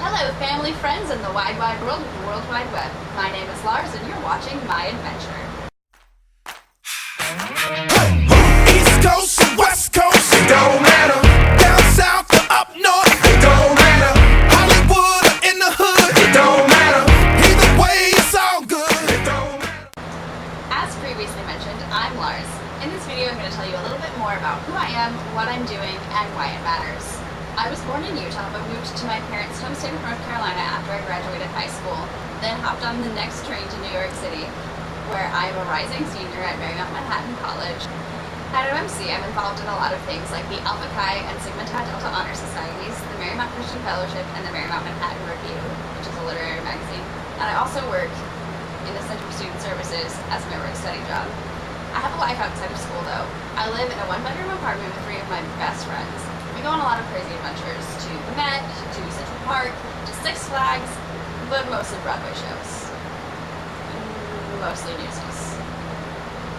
Hello family, friends, and the wide world of the World Wide Web. My name is Lars and you're watching my adventure. East Coast or West Coast, it don't matter. Down south or up north, it don't matter. Hollywood or in the hood, it don't matter. Either way, it's all good, it don't matter. As previously mentioned, I'm Lars. In this video I'm going to tell you a little bit more about who I am, what I'm doing, and why it matters. I was born in Utah but moved to my parents' home state of North Carolina after I graduated high school, then hopped on the next train to New York City, where I'm a rising senior at Marymount Manhattan College. At OMC, I'm involved in a lot of things like the Alpha Chi and Sigma Tau Delta Honor Societies, the Marymount Christian Fellowship, and the Marymount Manhattan Review, which is a literary magazine. And I also work in the Center for Student Services as my work-study job. I have a life outside of school though. I live in a one-bedroom apartment with 3 of my best friends. We go on a lot of crazy adventures, to the Met, to Central Park, to Six Flags, but mostly Broadway shows. Mostly Newsies.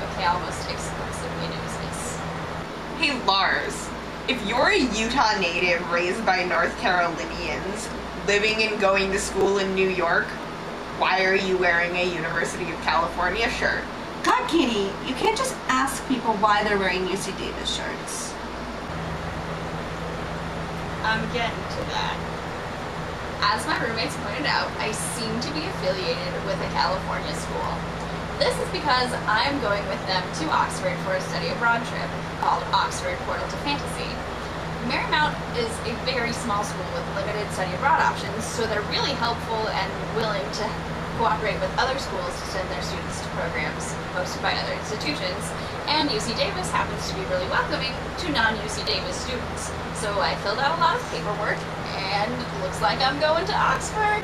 Okay, almost exclusively Newsies. Hey Lars, if you're a Utah native raised by North Carolinians, living and going to school in New York, why are you wearing a University of California shirt? God, Katie, you can't just ask people why they're wearing UC Davis shirts. I'm getting to that. As my roommates pointed out, I seem to be affiliated with a California school. This is because I'm going with them to Oxford for a study abroad trip called Oxford Portal to Fantasy. Marymount is a very small school with limited study abroad options, so they're really helpful and willing to cooperate with other schools to send their students to programs hosted by other institutions. And UC Davis happens to be really welcoming to non-UC Davis students. So I filled out a lot of paperwork, and looks like I'm going to Oxford.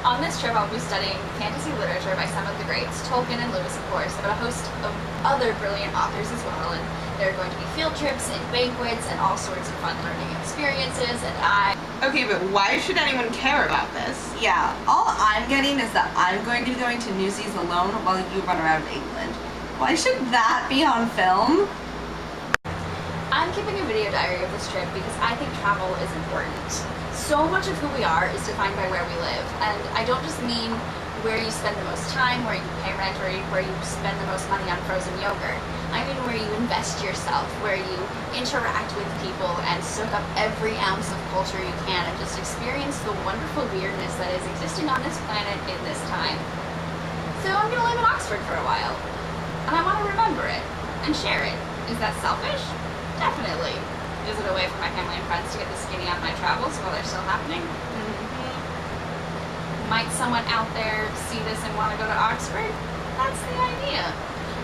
On this trip, I'll be studying fantasy literature by some of the greats, Tolkien and Lewis, of course, but a host of other brilliant authors as well. And there are going to be field trips and banquets and all sorts of fun learning experiences, and Okay, but why should anyone care about this? Yeah, all I'm getting is that I'm going to be going to Newsies alone while you run around England. Why should that be on film? I'm keeping a video diary of this trip because I think travel is important. So much of who we are is defined by where we live, and I don't just mean where you spend the most time, where you pay rent, or where you spend the most money on frozen yogurt. I mean where you invest yourself, where you interact with people and soak up every ounce of culture you can and just experience the wonderful weirdness that is existing on this planet in this time. So I'm gonna live in Oxford for a while, and I want to remember it and share it. Is that selfish? Definitely. Is it a way for my family and friends to get the skinny on my travels while they're still happening? Might someone out there see this and want to go to Oxford? That's the idea.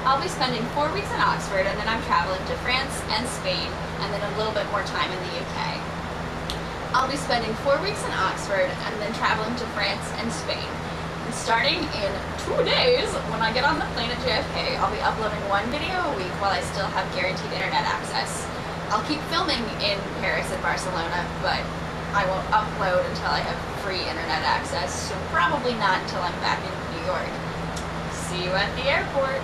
I'll be spending 4 weeks in Oxford, and then I'm traveling to France and Spain, and then a little bit more time in the UK. I'll be spending 4 weeks in Oxford, and then traveling to France and Spain. And starting in 2 days, when I get on the plane at JFK, I'll be uploading 1 video a week while I still have guaranteed internet access. I'll keep filming in Paris and Barcelona, but I won't upload until I have free internet access, so probably not until I'm back in New York. See you at the airport.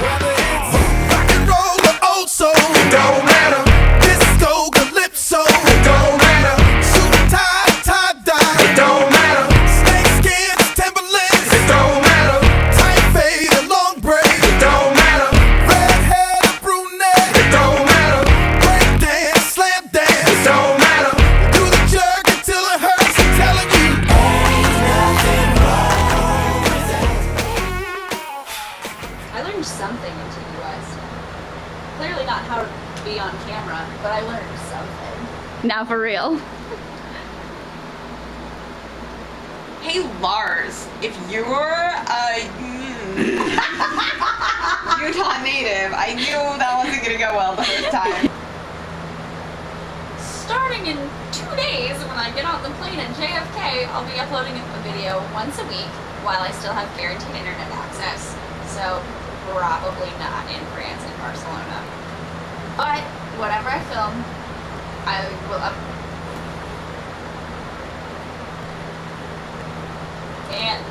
Whether it's rock and roll or old soul, it don't matter. Disco, calypso, it don't matter. Suit and tie, tie-dye, it don't matter. Snakeskin, Timberlands, it don't matter. Tight fade or long braid, it don't matter. Redhead or brunette, it don't matter. Break dance, slam dance, it don't matter. Do the jerk until it hurts, I'm telling you. Ain't nothing wrong with it. I learned something in TUS. Clearly not how to be on camera, but I learned something. Now for real. Hey Lars, if you're a Utah native, I knew that wasn't gonna go well the first time. Starting in 2 days, when I get on the plane at JFK, I'll be uploading a video once a week while I still have guaranteed internet access. So probably not in France and Barcelona. But whatever I film, I will and